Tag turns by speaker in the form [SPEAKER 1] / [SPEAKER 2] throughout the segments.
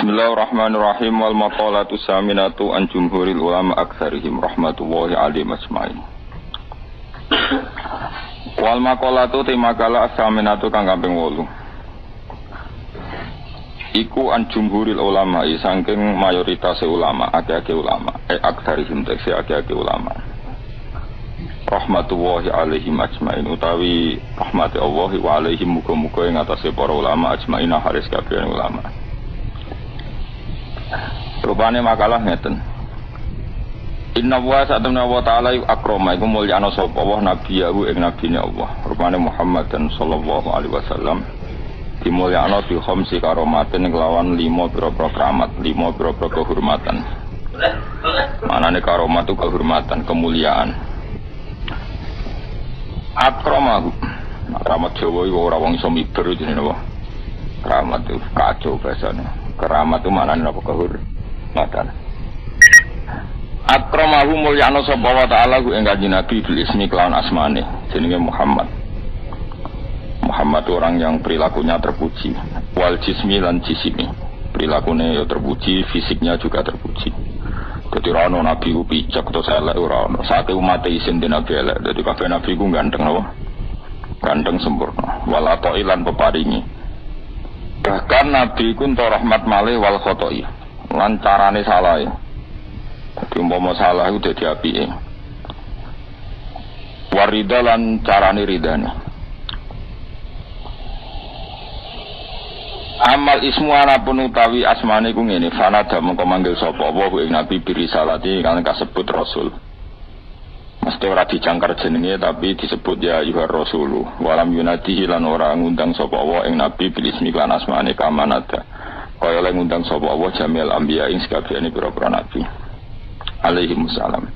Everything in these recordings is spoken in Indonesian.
[SPEAKER 1] Bismillahirrahmanirrahim. Wal maqalatu saminatu an jumhuril ulama aktsarihim rahmatullahi alaihim ajmain. Wal maqalatu timakala saminatu kang kaping 8. Iku an jumhuril ulama saking mayoritas ulama, akeh-akeh ulama, aktsarihim tekse akeh-akeh ulama. Rahmatullahi alaihim ajmain utawi rahmati Allah wa alaihim muga-muga ing atase para ulama ajmain haris kabeh ulama. Rupane makalah ngeten. Inna wa sa'atuna wa ta'ala akrama iku mulyana sapa Allah nabiyahu ing nabine Allah. Rupane Muhammad dan sallallahu alaihi wasallam dimulyana bi khamsi karomatin kelawan 5 pira-pira keramat, 5 pira-pira kehormatan. Manane karomat itu kehormatan, kemuliaan. Akramahu. Keramat Jawa iku ora wong iso miber jenenge apa? Keramat itu kacau bahasane. Keramat itu maknane apa kehormatan. Akramahu mulyana sapa wa ta'ala ku ing kanjeng Nabi bil ismi kelawan asmane jenenge Muhammad. Muhammad orang yang perilakunya terpuji. Wal jismi lan jisimi. Perilakunya ya terpuji, fisiknya juga terpuji. Dadi ora ono nabi ku picek terus elek ora ono. Sate umat isin den nabi elek. Dadi kabeh nabi ku ganteng apa? Ganteng sempurna. Wala ta'ilan peparingi. Bahkan nabi ku entuk rahmat malih wal khoto'i. Lan carane salah ya. Dadi umpama salah iku dadi apike. Warida lan carane ridane. Amal ismu anapun utawi asmane ku ngene, fanada mengko manggil sapa wa ing nabi birisalati kan kasebut rasul. Mesti ora dicangkar jenenge tapi disebut ya ayyuhar rasulu. Walam yunadihi lan ora ngundang sapa wa ing nabi bil ismi lan asmane kamanada. Kaya lek ngundang sapa wa jamil anbiya ing sakabehane pira-pira nabi. Alaihi wassalam.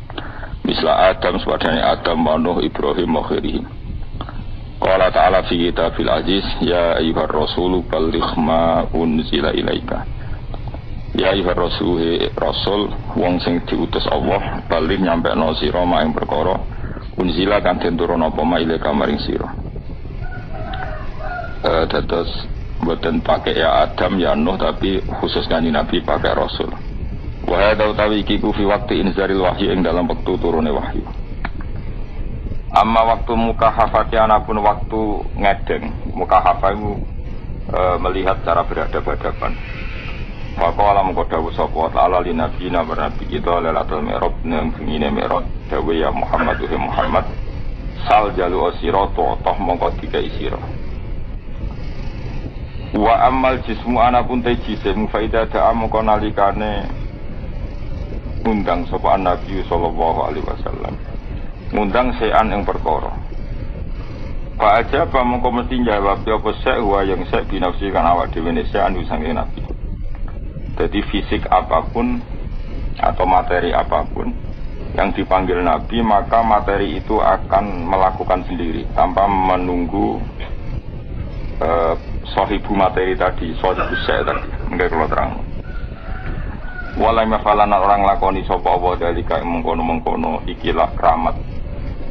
[SPEAKER 1] Misla Adam sepadane Adam, Nuh, Ibrahim, Muhammad. Qala ta'ala fi kitabil aziz ya ayyuhar rasulu balligh ma unzila ilaika. Ya ayyuhar rasul wong sing diutus Allah balligh nyampekno sira mak ing perkara unzila kang den turuna apa ma ilaika maring sira. Terus boten pakai ya Adam ya Nuh tapi khusus kanjeng Nabi pakai rasul. Wa hadza utawi iki ku fi waqti inzaril wahyi ing dalam wektu turune wahyu. Amma waktu mukahafati anapun waktu ngedeng. Mukahafah itu melihat cara berhadapan-hadapan. Maka alam kodawu sapa ta'ala li nabiyina bernabi kita lailatul mi'raj nang bengine mi'raj dawe ya Muhammad wa Muhammad sal jalu asira toh mongko dikai sira. Wa amal jismu anapun te jisim faida da'a mongko nalikane undang sapa nabi sallallahu alaihi wasallam. Ngundang sean yang perkara. Pak aja apa mengko mesti jawab apa sek wa yang sek binafsi kan awak dhewe ne sean sange nabi. Jadi fisik apapun atau materi apapun yang dipanggil nabi maka materi itu akan melakukan sendiri tanpa menunggu sahibu materi tadi, sahibu sek tadi. Mengko kula terang. Walai mafalana orang lakoni sapa apa dalika mengkono-mengkono ikilah keramat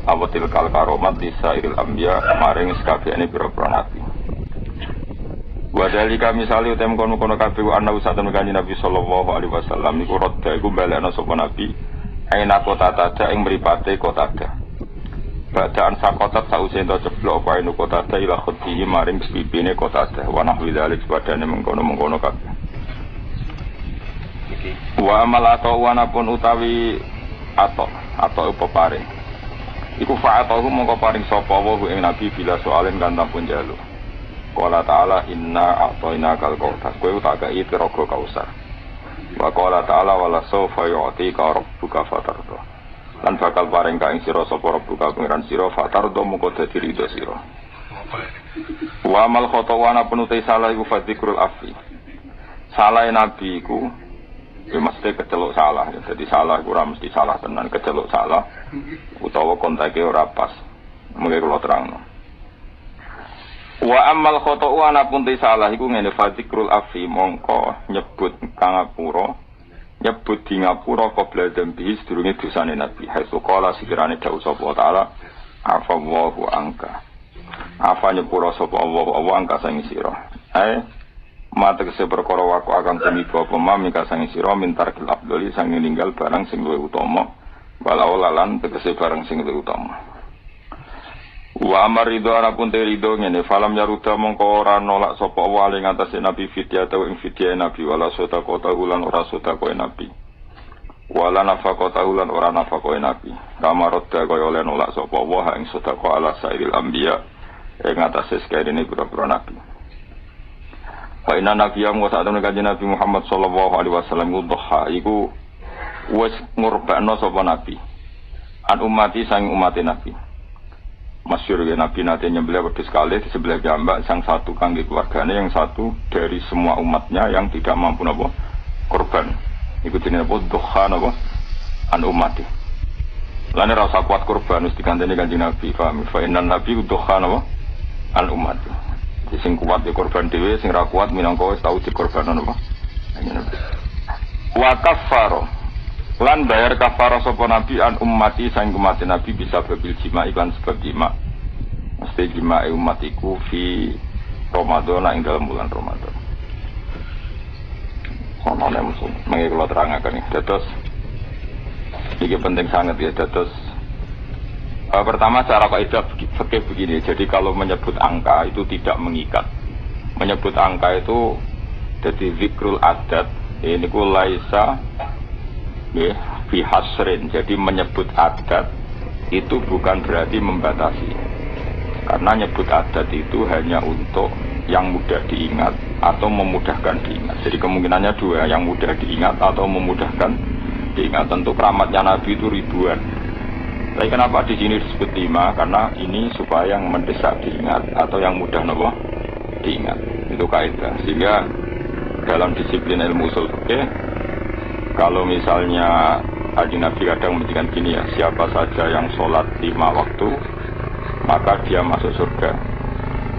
[SPEAKER 1] awatil kal karomat lisairil anbiya maring sakabehane pira-pira nabi. Wa dalika misale utem kono-kono kabeh ana usatan kanjeng Nabi sallallahu alaihi wasallam niku rodha iku balekna sapa nabi aina kota tada ing mripate kota tada. Badaan sakotat sause ento ceblok apa enu kota tada ila khutihi maring pipine kota tada wa nahwi dalik padane mengkono-mengkono kabeh. Wa amal atau wanapun utawi atau peparing iku fa'atahu mongko paring sapa wa ing nabi bila soalen kan tampun jalu. Qala ta'ala inna a'tayna kal kautsar kowe tak gawe piraga kausar. Wa qala ta'ala wala sawfa yu'tika rabbuka fatarda. Lan bakal paring ka ing sira sapa rabbuka pangeran sira fatarda mongko dadi ridho sira. Wa amal khatawana penutai salah iku fadikrul afi. Salah nabi iku ya mesti keceluk salah, jadi salah kurang mesti salah tenan, keceluk salah utawa kontake ora pas. Mengke kula terangno. Wa amal khata'u anapun te salah iku ngene fadikrul afi mongko nyebut kangapura, nyebut di ngapura qabla dzambi sedurunge dosane nabi. Haitsu qala sikirane dawuh sapa taala afallahu angka. Afa nyepura sapa Allah angka sing sira. mate kese perkara waku akan tumiba apa ma mika sang sira mintar kil abdoli sang ninggal barang sing luwih utama walau lalan tegese barang sing luwih utama. Wa amar ridho anapun te ridho ngene falam yaruda mongko ora nolak sapa wali ngatasi nabi fidya atau ing fidya nabi wala sota kota ulan ora sota koe nabi wala nafaqata ulan ora nafaqoe nabi kamarodda kaya oleh nolak sapa wa ing sota ko ala sairil anbiya ing atase sekirene pira-pira nabi. Fa inna nabiyya wa sa'atun kanjeng Nabi Muhammad sallallahu alaihi wasallam iku wis ngurbakno sapa nabi an umati sang umate nabi. Masyhur ya Nabi nate nyembelih wedhus kalih di sebelah jambak sang satu kangge keluargane yang satu dari semua umatnya yang tidak mampu napa korban. Iku jenenge apa duha napa an umati. Lan ora usah kuat korban wis dikandani Kanjeng Nabi paham. Fa innan nabi duha napa an umati. Sing kuat di korban dhewe sing ra kuat minangka wis tau dikorbanan napa. Wa kaffaro lan bayar kafarah sapa nabi an ummati sang umat nabi bisa babil jima iklan sebab jima mesti jima umatiku fi Ramadan ing dalam bulan Ramadan. Ono nek musuh mengki kula terangaken dados iki penting sangat ya dados pertama cara kaidah fikih begini. Jadi kalau menyebut angka itu tidak mengikat. Menyebut angka itu jadi zikrul adat ini ku laisa fi hasrin, jadi menyebut adat itu bukan berarti membatasi, karena nyebut adat itu hanya untuk yang mudah diingat atau memudahkan diingat. Jadi kemungkinannya dua, yang mudah diingat atau memudahkan diingat. Tentu keramatnya Nabi itu ribuan, tapi kenapa di sini disebut 5? Karena ini supaya yang mendesak diingat atau yang mudah diingat, itu kaidah. Sehingga dalam disiplin ilmu ushul fikih, kalau misalnya Kanjeng Nabi kadang menjadikan gini ya, siapa saja yang sholat 5 waktu maka dia masuk surga.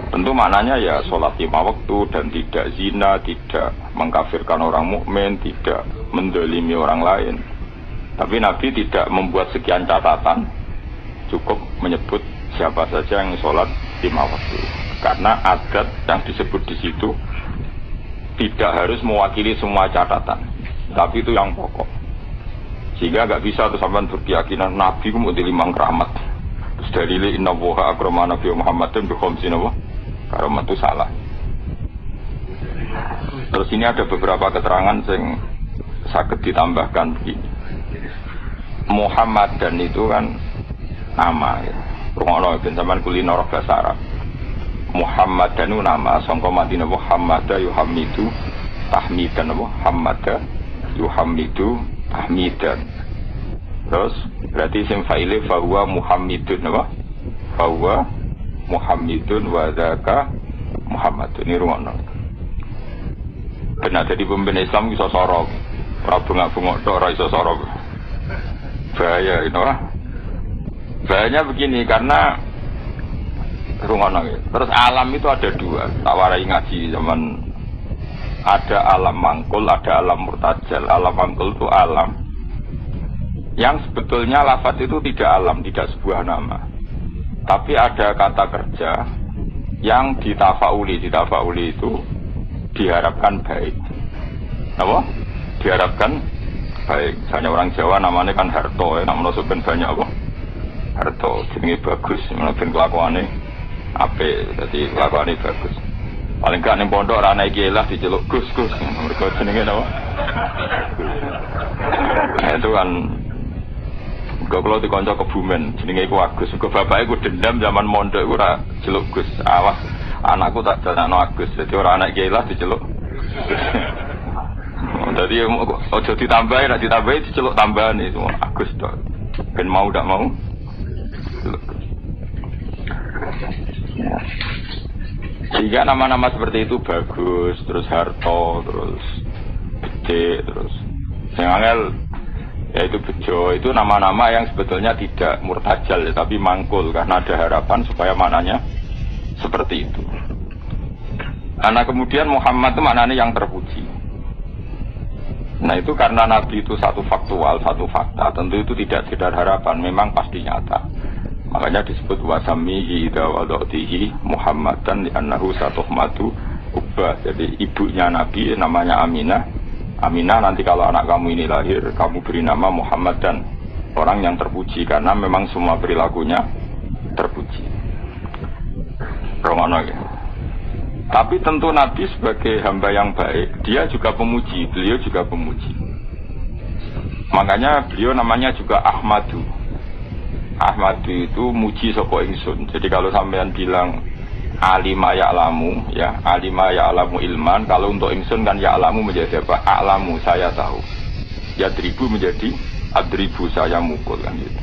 [SPEAKER 1] Tentu maknanya ya sholat 5 waktu dan tidak zina, tidak mengkafirkan orang mukmin, tidak mendolimi orang lain. Tapi Nabi tidak membuat sekian catatan, cukup menyebut siapa saja yang sholat 5 waktu. Karena adat yang disebut di situ tidak harus mewakili semua catatan, tapi itu yang pokok. Sehingga gak bisa tuh sampean berkeyakinan Nabi ku mau 5 keramat. Terus dalile inna woha akrama Nabi Muhammadin bi khamsin wa keramat itu salah. Terus ini ada beberapa keterangan yang saged ditambahkan begini. Muhammad dan itu kan nama ya. Rungono ben sampean kulino bahasa Arab. Muhammad dan itu nama sangka madina Muhammad yuhamidu tahmidan Muhammad yuhamidu tahmidan. Terus berarti sim fa'ile fa huwa Muhammadun apa? Fa huwa Muhammadun wa dzaka Muhammadun. Ini rumono. Benar jadi pemimpin Islam iso sorok. Ora bengak-bengok tok ora iso sorok. Bahaya itu lah. Bahayanya begini karena rumono ya. Terus alam itu ada dua. Tak warai ngaji zaman ada alam mangkul, ada alam murtajal. Alam mangkul itu alam yang sebetulnya lafaz itu tidak alam, tidak sebuah nama. Tapi ada kata kerja yang ditafauli itu diharapkan baik. Apa? Diharapkan baik. Misalnya orang Jawa namanya kan harto, ya, namanya sebenarnya banyak apa? Harto, jenenge bagus, menurut kelakuannya apik, jadi kelakuannya bagus. Paling gak ning pondok ora ana iki lah diceluk Gus. Mergo jenenge apa? Nah, itu kan kalau dikonco Kebumen, jenenge iku Agus. Mergo bapake ku dendam zaman mondok iku ora celuk Gus. Awas, anakku tak jalano Agus. Dadi ora anak kiai lah diceluk. Dadi ojo ditambahi, nek ditambahi diceluk tambahan itu Agus tok. Ben mau ndak mau. Sehingga nama-nama seperti itu bagus, terus harto, terus gede, terus sing angel yaitu bejo, itu nama-nama yang sebetulnya tidak murtajal ya, tapi mangkul karena ada harapan supaya maknanya seperti itu. Karena kemudian Muhammad itu maknanya yang terpuji. Nah itu karena Nabi itu satu faktual, satu fakta, tentu itu tidak sekedar harapan, memang pasti nyata. Makanya disebut wasamihi idza wadatihi Muhammadan li'annahu satuhmatu Ubah. Jadi ibunya Nabi namanya Aminah. Aminah nanti kalau anak kamu ini lahir, kamu beri nama Muhammad dan orang yang terpuji karena memang semua perilakunya terpuji. Romono ya. Tapi tentu Nabi sebagai hamba yang baik, dia juga pemuji, beliau juga pemuji. Makanya beliau namanya juga Ahmadu. Ahmadu itu muji sapa ingsun. Jadi kalau sampean bilang alima ya'lamu, ya, alima ya'lamu ilman, kalau untuk ingsun kan ya'lamu menjadi apa? A'lamu, saya tahu. Yadribu menjadi adribu, saya mukul kan gitu.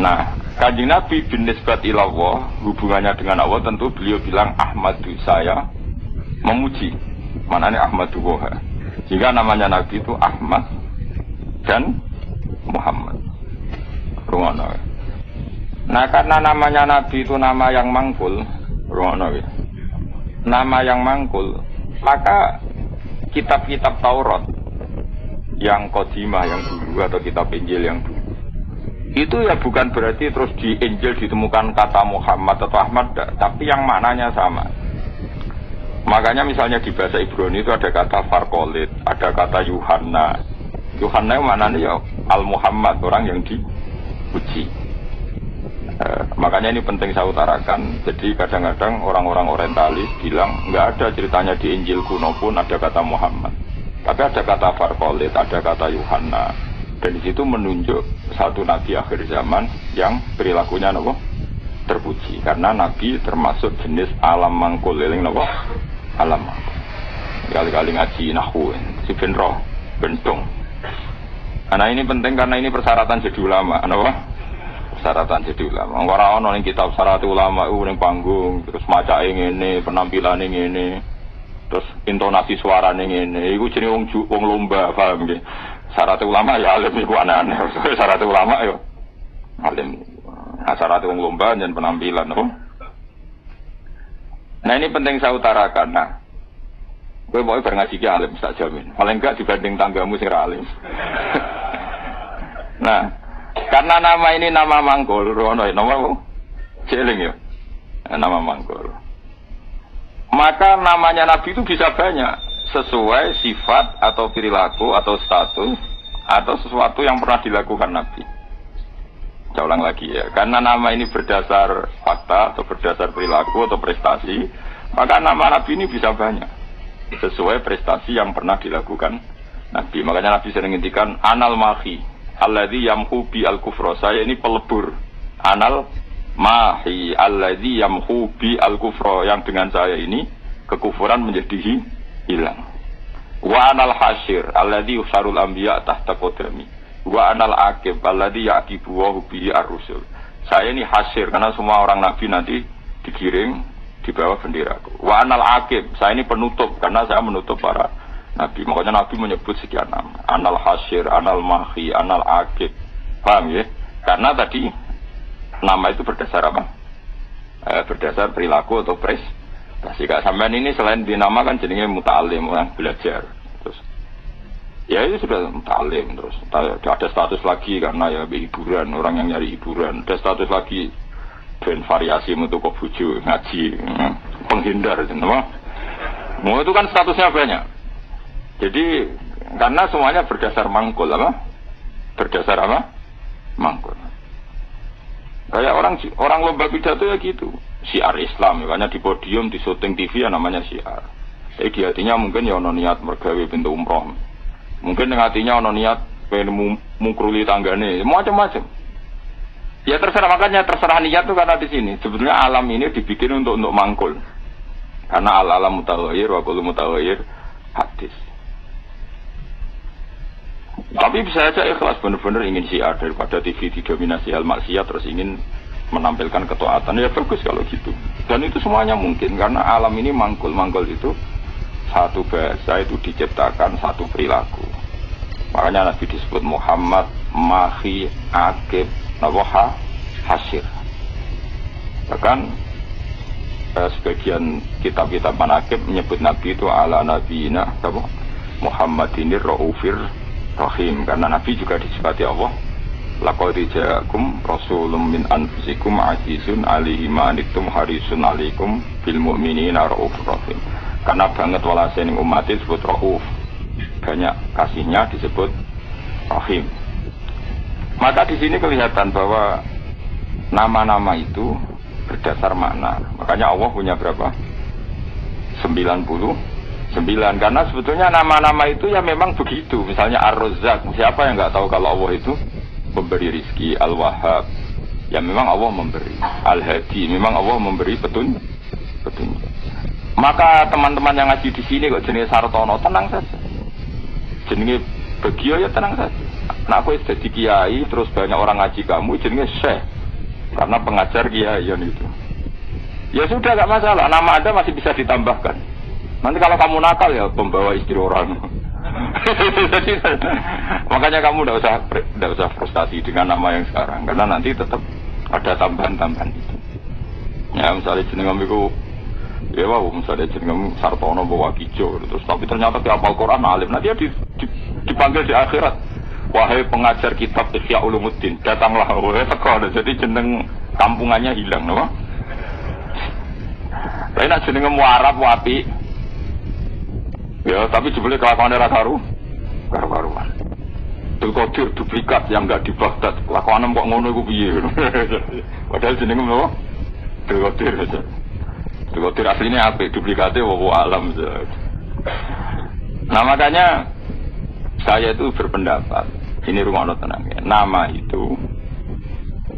[SPEAKER 1] Nah, Kanjeng Nabi bin nisbat ilallah, hubungannya dengan Allah tentu beliau bilang Ahmadu, saya memuji. Mananya Ahmadu Woha. Sehingga namanya Nabi itu Ahmad dan Muhammad. Rungono. Nah, karena namanya Nabi itu nama yang mangkul, rungono ya. Nama yang mangkul, maka kitab-kitab Taurat yang qadimah yang dulu atau kitab Injil yang dulu itu ya bukan berarti terus di Injil ditemukan kata Muhammad atau Ahmad, tapi yang maknanya sama. Makanya misalnya di bahasa Ibrani itu ada kata Farkolit, ada kata Yuhanna. Yuhanna itu maknanya ya Al-Muhammad, orang yang dipuji. Makanya ini penting saya utarakan. Jadi kadang-kadang orang-orang orientalis bilang nggak ada ceritanya di Injil kuno pun ada kata Muhammad. Tapi ada kata Farkolit, ada kata Yuhanna. Dan di situ menunjuk satu nabi akhir zaman yang perilakunya nopo terpuji. Karena nabi termasuk jenis alam mangkul, eling nopo alam mangkul. Kali-kali ngaji nahwu, si benroh, bentong. Karena ini penting karena ini persyaratan jadi ulama, nopo? Persyaratan jadi ulama. Ora ono ning kitab syarat ulama ning panggung, terus macake ngene, penampilan ngene, terus intonasi suarane ngene. Iku jenenge wong lomba, paham nggih? Syarat ulama ya alim iku aneh-aneh. Syarat ulama ya alim. Nah, syarat wong lomba dan penampilan, no? Nah, ini penting saya utarakan. Nah, kowe mau bar ngaji ki alim tak jamin. Paling enggak dibanding tanggamu sing ra alim. Nah, karena nama ini nama mangkul, ono nama jeling ya. Nama mangkul. Maka namanya Nabi itu bisa banyak sesuai sifat atau perilaku atau status atau sesuatu yang pernah dilakukan Nabi. Saya ulang lagi ya, karena nama ini berdasar fakta atau berdasar perilaku atau prestasi, maka nama Nabi ini bisa banyak sesuai prestasi yang pernah dilakukan Nabi. Makanya Nabi sering ngintikan anal mahi alladzi yamhu bi al-kufra. Saya ini pelebur. Anal mahi alladzi yamhu bi al-kufra, yang dengan saya ini kekufuran menjadi hilang. Wa anal hasyir alladzi usarul anbiya tahta qadami. Wa anal aqib alladzi yaqibu wa bihi ar-rusul. Saya ini hasyir karena semua orang nabi nanti digiring di bawah benderaku. Wa anal aqib, saya ini penutup karena saya menutup para nabi. Makanya nabi menyebut sekian nama. Anal hasyir, anal mahi, anal aqib. Paham ya? Karena tadi nama itu berdasar apa? Berdasar perilaku atau prestasi. Kak sampean ini selain dinamakan jenenge muta'alim, orang belajar. Terus ya itu sudah muta'alim, terus ada status lagi karena ya hiburan, orang yang nyari hiburan. Ada status lagi ben variasi untuk bojo ngaji, penghindar semua. Mau itu kan statusnya banyak. Jadi karena semuanya berdasar mangkul apa? Berdasar apa? Mangkul. Kayak orang lomba pidato ya gitu. Syiar Islam, makanya di podium, di syuting TV ya namanya syiar. Di hatinya mungkin ya ono niat mergawe pintu umroh. Mungkin di hatinya ono niat pengen mungkruli tanggane, macam-macam. Ya terserah, makanya terserah niat tuh karena di sini. Sebetulnya alam ini dibikin untuk mangkul. Karena al-alam mutaghayyir wa kullu mutaghayyir hadis. Tapi bisa saja ikhlas benar-benar ingin syiar daripada TV didominasi hal maksiat terus ingin menampilkan ketaatan, ya bagus kalau gitu. Dan itu semuanya mungkin karena alam ini mangkul itu satu bahasa itu diciptakan satu perilaku. Makanya Nabi disebut Muhammad, Mahi, Akib, Nawaha, Hasyir. Bahkan sebagian kitab-kitab manakib menyebut Nabi itu ala nabiyina Muhammadinir Raufir Rahim, karena Nabi juga disifati Allah Laqad ja'akum rasulun min anfusikum azizun 'alaihi ma anittum harisun 'alaikum bil mu'minina raufur rahim. Karena banget walase ning umat disebut rauf. Banyak kasihnya disebut rahim. Maka di sini kelihatan bahwa nama-nama itu berdasar makna. Makanya Allah punya berapa? 99. Karena sebetulnya nama-nama itu ya memang begitu. Misalnya Ar-Razzaq, siapa yang nggak tahu kalau Allah itu memberi rizki. Al-Wahhab, ya memang Allah memberi. Al-Hadi, memang Allah memberi petunjuk. Maka teman-teman yang ngaji di sini kok jenis Sartono, tenang saja. Jenis Bagio ya tenang saja. Nah aku jadi kiai, terus banyak orang ngaji kamu, jenis Syekh. Karena pengajar kiai itu. Ya sudah gak masalah, nama Anda masih bisa ditambahkan. Nanti kalau kamu nakal ya pembawa istri orang. Jadi, makanya kamu tidak usah frustasi dengan nama yang sekarang, karena nanti tetap ada tambahan-tambahan itu. Ya misalnya jeneng kamu itu, ya wow, misalnya jeneng kamu Sartono bawa Kijo, terus tapi ternyata dia hafal Quran alim, nanti dia dipanggil di akhirat. Wahai pengajar kitab Ihya Ulumuddin, datanglah. Wahai teko, jadi jeneng kampungannya hilang, no? Tapi nak jeneng Arab wapi. Ya, tapi jebule kelakuan era karuan. Qadir duplikat yang enggak di Baghdad. Kelakuan kok ngono iku piye. Padahal jenenge apa? Qadir aslinya apik, duplikatnya wa alam. Nah, makanya saya itu berpendapat, ini rumono tenang ya. Nama itu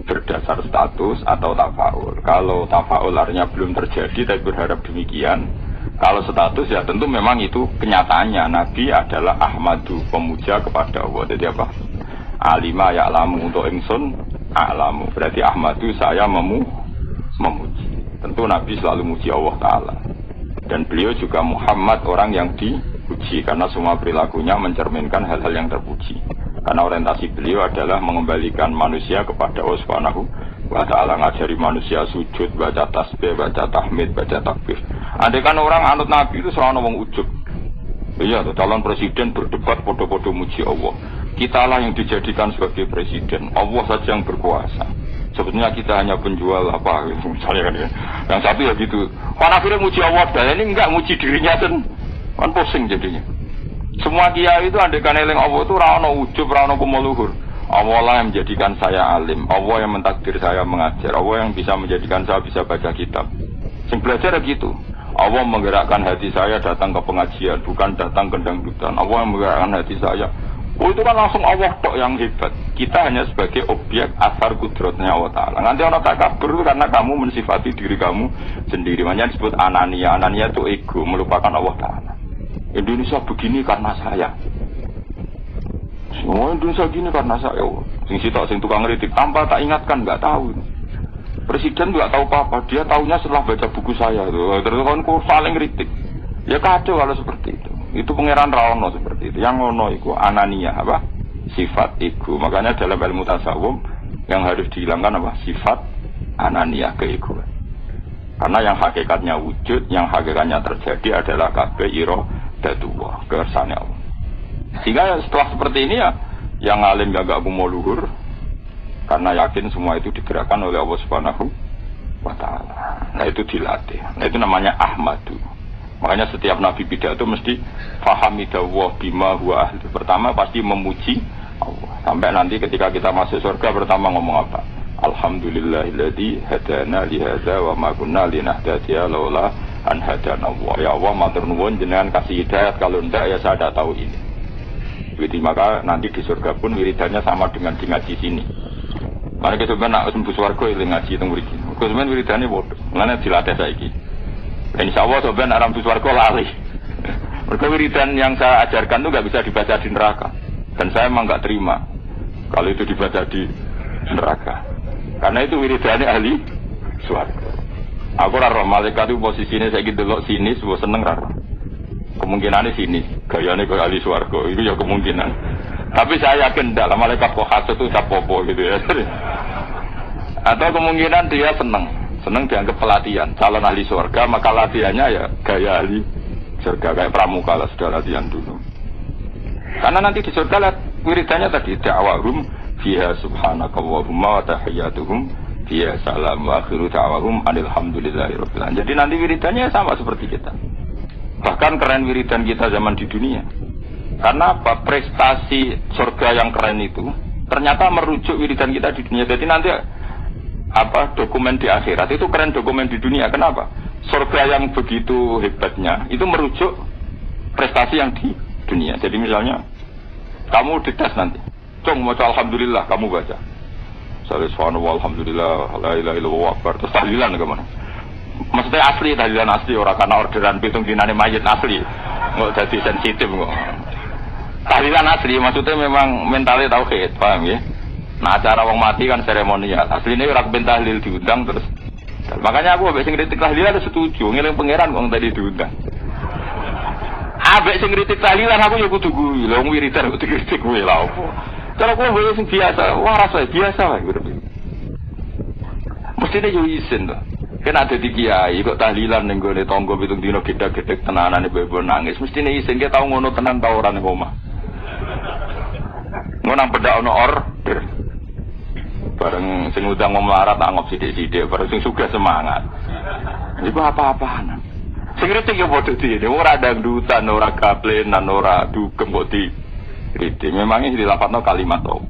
[SPEAKER 1] berdasar status atau tafaul. Kalau tafaul artinya belum terjadi tapi berharap demikian. Kalau status ya tentu memang itu kenyataannya. Nabi adalah Ahmadu, pemuja kepada Allah. Jadi apa? Alima ya'lamu untuk ingsun a'lamu. Berarti Ahmadu saya memuji. Tentu Nabi selalu muji Allah Ta'ala. Dan beliau juga Muhammad, orang yang dipuji. Karena semua perilakunya mencerminkan hal-hal yang terpuji. Karena orientasi beliau adalah mengembalikan manusia kepada Allah Subhanahu wa Ta'ala, ngajari manusia sujud, baca tasbih, baca tahmid, baca takbir. Andai kan orang anut Nabi itu selalu ngomong ujub. Iya, calon presiden berdebat podo-podo muji Allah. Kitalah yang dijadikan sebagai presiden. Allah saja yang berkuasa. Sebetulnya kita hanya penjual apa, misalnya kan ya. Yang satu ya gitu. Kan akhirnya muji Allah, dan ini enggak muji dirinya kan pusing jadinya. Semua kiai itu andai kan eling Allah itu ra ono ujub, ra ono kumuluhur. Allah lah yang menjadikan saya alim, Allah yang mentakdir saya mengajar, Allah yang bisa menjadikan saya bisa baca kitab. Sing belajar gitu. Allah menggerakkan hati saya datang ke pengajian, bukan datang ke dangdutan. Allah yang menggerakkan hati saya. Oh itu kan langsung Allah tok yang hebat. Kita hanya sebagai objek asar kudratnya Allah Ta'ala. Nanti orang takabur karena kamu mensifati diri kamu sendiri. Makanya disebut anania. Anania itu ego, melupakan Allah Ta'ala. Indonesia begini karena saya. Semua Indonesia begini karena saya. Sing tukang kritik tanpa tak ingatkan, nggak tahu. Presiden nggak tahu apa-apa, dia tahunya setelah baca buku saya. Terus kan saling kritik. Ya kacau kalau seperti itu. Itu pangeran Raono seperti itu. Yang ngono itu anania apa? Sifat ego. Makanya dalam ilmu tasawuf yang harus dihilangkan apa? Sifat anania, keegoan. Karena yang hakikatnya wujud, yang hakikatnya terjadi adalah kabeh iradatullah, kersane Allah. Sehingga setelah seperti ini ya, yang alim agak mau luhur, karena yakin semua itu digerakkan oleh Allah Subhanahu wa Ta'ala. Nah itu dilatih. Nah itu namanya Ahmadu. Makanya setiap Nabi pidato mesti fahamidallah bima huwa ahli. Pertama pasti memuji Allah. Sampai nanti ketika kita masuk surga pertama ngomong apa? Alhamdulillahilladzi hadana li hadza wa ma kunna linahtadiya laula an hadana Allah. Ya Allah matur nuwun jenengan kasih hidayah, kalau ndak ya saya tidak tahu ini. Jadi maka nanti di surga pun wiridannya sama dengan di ngaji sini. Mana kita sebenarnya nak sembus warga yang ngaji tentang wirid. Kita sebenarnya wiridannya bodoh. Mana dilatih saya ini. Dan insya Allah sebenarnya nak sembus warga lari. Mereka wiridan yang saya ajarkan itu nggak bisa dibaca di neraka. Dan saya memang nggak terima kalau itu dibaca di neraka. Karena itu wiridannya ahli surga. Aku raro malaikat itu posisinya saya gitu loh sini, sebuah seneng raro. Kemungkinannya sini, gayanya ke ahli surga itu ya kemungkinan. Tapi saya yakin tidak lah malaikat kok khas itu capopo gitu ya. Atau kemungkinan dia seneng dianggap pelatihan calon ahli surga, maka latihannya ya gaya ahli surga kayak pramuka lah sudah latihan dulu. Karena nanti di surga wiridannya tadi da'wahum fiha subhanakallahumma wa tahiyyatuhum fiha salam wa akhiru da'wahum alhamdulillahirabbil alamin. Jadi nanti wiridannya sama seperti kita. Bahkan keren wiridan kita zaman di dunia. Karena apa? Prestasi surga yang keren itu ternyata merujuk wiridan kita di dunia. Jadi nanti dokumen di akhirat itu keren dokumen di dunia. Kenapa? Surga yang begitu hebatnya itu merujuk prestasi yang di dunia. Jadi misalnya kamu dites nanti, cung mau alhamdulillah kamu baca. Subhanallah alhamdulillah la ilaha illallah akbar terus tahlilan kemana? Maksudnya asli tahlilan asli orang karena orderan pitung dinane mayit asli. Nggak jadi sensitif kok. Tahlilan asli maksudnya memang mentalnya tauhid, paham ya? Nah acara wong mati kan seremonial. Aslinya ora ben tahlil diundang terus. Makanya aku ambek sing kritik tahlilan setuju, ngeling pangeran wong tadi diundang. Ambek sing kritik tahlilan aku ya kudu kuwi, lha wong wiridan kudu kritik kuwi lha opo. Kalau kowe sing biasa, waras wae biasa wae kudu. Mestine yo isin to. Kena ada di kiai kok tahlilan ning gone tangga pitung dina gedhe-gedhe tenanane bebo nangis. Mestine isin ki tau ngono tenan ta ora ning omah. Ngono beda ono order. Bareng sing udang mau melarat anggap sithik-sithik, bareng sing sugih semangat. Iku apa-apaan. Sing kritik yo padha dene, ora dangdutan, ora gaplenan, ora dugem kok di kritik. Memangnya dilapatno kalimat to.